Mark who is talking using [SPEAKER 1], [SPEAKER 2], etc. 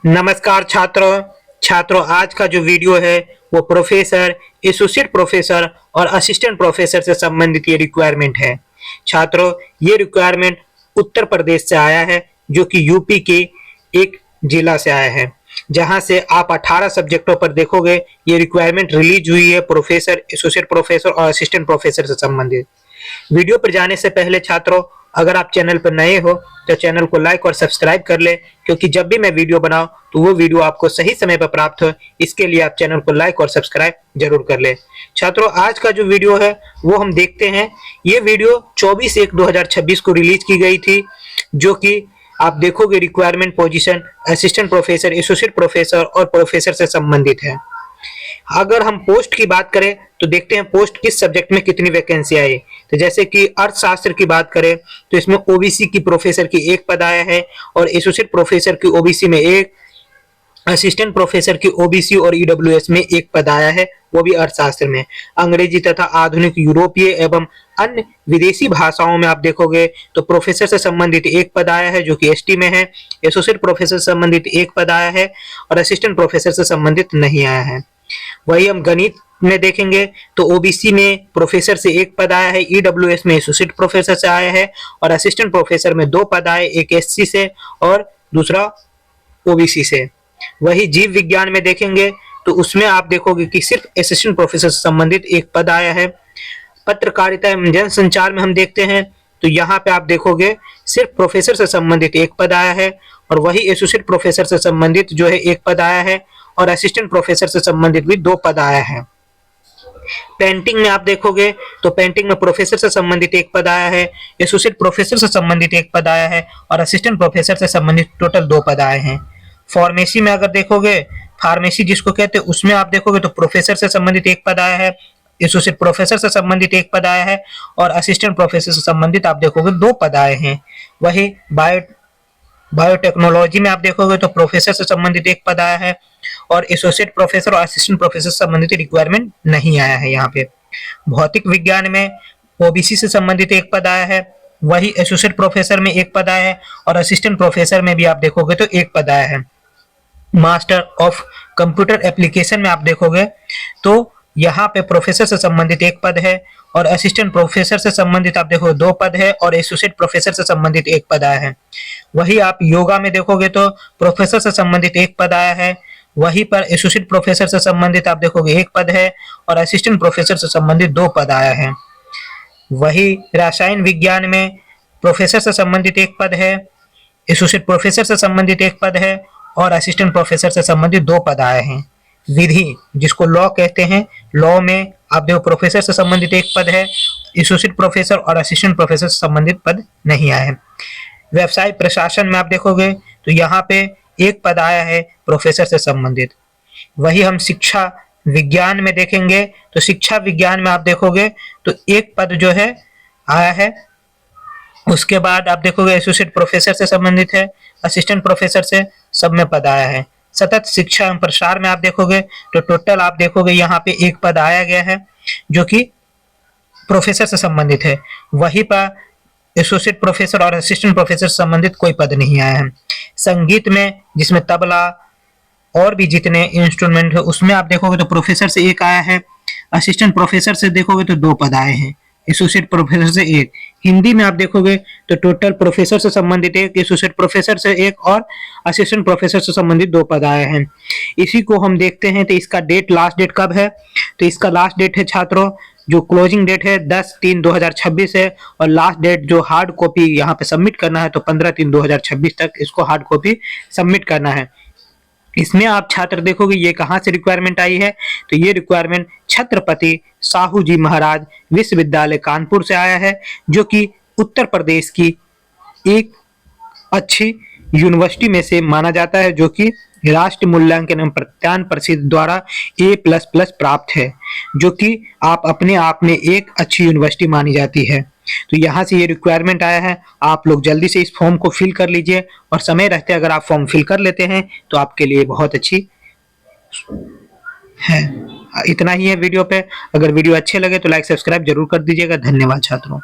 [SPEAKER 1] नमस्कार छात्रों आज का जो वीडियो है वो प्रोफेसर, एसोसिएट प्रोफेसर और असिस्टेंट प्रोफेसर से संबंधित ये रिक्वायरमेंट है। छात्रों, ये रिक्वायरमेंट उत्तर प्रदेश से आया है, जो कि यूपी के एक जिला से आया है, जहां से आप 18 सब्जेक्टों पर देखोगे ये रिक्वायरमेंट रिलीज हुई है प्रोफेसर, एसोसिएट प्रोफेसर और असिस्टेंट प्रोफेसर से संबंधित। वीडियो पर जाने से पहले छात्रों, अगर आप चैनल पर नए हो तो चैनल को लाइक और सब्सक्राइब कर ले, क्योंकि जब भी मैं वीडियो बनाऊं तो वो वीडियो आपको सही समय पर प्राप्त हो। इसके लिए आप चैनल को लाइक और सब्सक्राइब जरूर कर ले। छात्रों, आज का जो वीडियो है वो हम देखते हैं। ये वीडियो 24/1/2026 को रिलीज की गई थी, जो कि आप देखोगे requirement position assistant professor, associate professor और प्रोफेसर से संबंधित है। अगर हम पोस्ट की बात करें तो देखते हैं पोस्ट किस सब्जेक्ट में कितनी वैकेंसी आई। तो जैसे कि अर्थशास्त्र की बात करें तो इसमें ओबीसी की प्रोफेसर की एक पद आया है और एसोसिएट प्रोफेसर की ओबीसी में एक, असिस्टेंट प्रोफेसर की ओबीसी और ईडब्ल्यूएस में एक पद आया है, वो भी अर्थशास्त्र में। अंग्रेजी तथा आधुनिक यूरोपीय एवं अन्य विदेशी भाषाओं में आप देखोगे तो प्रोफेसर से संबंधित एक पद आया है, जो कि एसटी में है। एसोसिएट प्रोफेसर से संबंधित एक पद आया है और असिस्टेंट प्रोफेसर से संबंधित नहीं आया है। वही हम गणित में देखेंगे तो ओबीसी में प्रोफेसर से एक पद आया है, ईडब्ल्यूएस में एसोसिएट प्रोफेसर से आया है और असिस्टेंट प्रोफेसर में दो पद आए, एक एससी से और दूसरा ओबीसी से। वही जीव विज्ञान में देखेंगे तो उसमें आप देखोगे कि सिर्फ असिस्टेंट प्रोफेसर से संबंधित एक पद आया है। पत्रकारिता एवं जनसंचार में हम देखते हैं तो यहाँ पे आप देखोगे सिर्फ प्रोफेसर से संबंधित एक पद आया है और वही एसोसिएट प्रोफेसर से संबंधित जो है एक पद आया है और असिस्टेंट प्रोफेसर से संबंधित भी दो पद आया है। पेंटिंग में आप देखोगे तो पेंटिंग में प्रोफेसर से संबंधित एक पद आया है, एसोसिएट प्रोफेसर से संबंधित एक पद आया है और असिस्टेंट प्रोफेसर से संबंधित टोटल दो पद आए हैं। फार्मेसी में अगर देखोगे, फार्मेसी जिसको कहते हैं, उसमें आप देखोगे तो प्रोफेसर से संबंधित एक पद आया है, एसोसिएट प्रोफेसर से संबंधित एक पद आया है और असिस्टेंट प्रोफेसर से संबंधित आप देखोगे दो पद आए हैं। वही बायोटेक्नोलॉजी में आप देखोगे तो प्रोफेसर से संबंधित एक पद आया है और एसोसिएट प्रोफेसर और असिस्टेंट प्रोफेसर से संबंधित रिक्वायरमेंट नहीं आया है यहाँ पे। भौतिक विज्ञान में ओबीसी से संबंधित एक पद आया है, वही एसोसिएट प्रोफेसर में एक पद आया है और असिस्टेंट प्रोफेसर में भी आप देखोगे तो एक पद आया है। मास्टर ऑफ कंप्यूटर एप्लीकेशन में आप देखोगे तो यहाँ पे प्रोफेसर से संबंधित एक पद है और असिस्टेंट प्रोफेसर से संबंधित आप देखो दो पद है और एसोसिएट प्रोफेसर से संबंधित एक पद आया है। वही आप योगा में देखोगे तो प्रोफेसर से संबंधित एक पद आया है, वहीं पर एसोसिएट प्रोफेसर से संबंधित आप देखोगे एक पद है और असिस्टेंट प्रोफेसर से संबंधित दो पद आया है। वही रसायन विज्ञान में प्रोफेसर से संबंधित एक पद है, एसोसिएट प्रोफेसर से संबंधित एक पद है और असिस्टेंट प्रोफेसर से संबंधित दो पद आए हैं। विधि जिसको लॉ कहते हैं, लॉ में आप देखो प्रोफेसर से संबंधित एक पद है, एसोसिएट प्रोफेसर और असिस्टेंट प्रोफेसर से संबंधित पद नहीं आए हैं। व्यवसाय प्रशासन में आप देखोगे तो यहाँ पे एक पद आया है प्रोफेसर से संबंधित। वही हम शिक्षा विज्ञान में देखेंगे तो शिक्षा विज्ञान में आप देखोगे तो एक पद जो है आया है। उसके बाद आप देखोगे एसोसिएट प्रोफेसर से संबंधित है, असिस्टेंट प्रोफेसर से सब में पद आया है। सतत शिक्षा एवं प्रसार में आप देखोगे तो टोटल आप देखोगे यहाँ पे एक पद आया गया है, जो कि प्रोफेसर से संबंधित है। वहीं पर एसोसिएट प्रोफेसर और असिस्टेंट प्रोफेसर से संबंधित कोई पद नहीं आया है। संगीत में जिसमें तबला और भी जितने इंस्ट्रूमेंट है उसमें आप देखोगे तो प्रोफेसर से एक आया है, असिस्टेंट प्रोफेसर से देखोगे तो दो पद आए हैं, एसोसिएट प्रोफेसर से एक। हिंदी में आप देखोगे तो टोटल प्रोफेसर से संबंधित एक, एसोसिएट प्रोफेसर से एक और असिस्टेंट प्रोफेसर से संबंधित दो पद आए हैं। इसी को हम देखते हैं तो इसका लास्ट डेट कब है। तो इसका लास्ट डेट है छात्रों, जो क्लोजिंग डेट है 10/3/2026 है और लास्ट डेट जो हार्ड कॉपी यहाँ पे सबमिट करना है तो 15/3/2026 तक इसको हार्ड कॉपी सबमिट करना है। इसमें आप छात्र देखोगे ये कहाँ से रिक्वायरमेंट आई है, तो ये रिक्वायरमेंट छत्रपति साहू जी महाराज विश्वविद्यालय कानपुर से आया है, जो कि उत्तर प्रदेश की एक अच्छी यूनिवर्सिटी में से माना जाता है, जो कि राष्ट्रीय मूल्यांकन एवं प्रत्यान परिषद द्वारा A++ प्राप्त है, जो कि आप अपने आप में एक अच्छी यूनिवर्सिटी मानी जाती है। तो यहाँ से ये रिक्वायरमेंट आया है। आप लोग जल्दी से इस फॉर्म को फिल कर लीजिए और समय रहते अगर आप फॉर्म फिल कर लेते हैं तो आपके लिए बहुत अच्छी है। इतना ही है वीडियो पे। अगर वीडियो अच्छे लगे तो लाइक सब्सक्राइब जरूर कर दीजिएगा। धन्यवाद छात्रों।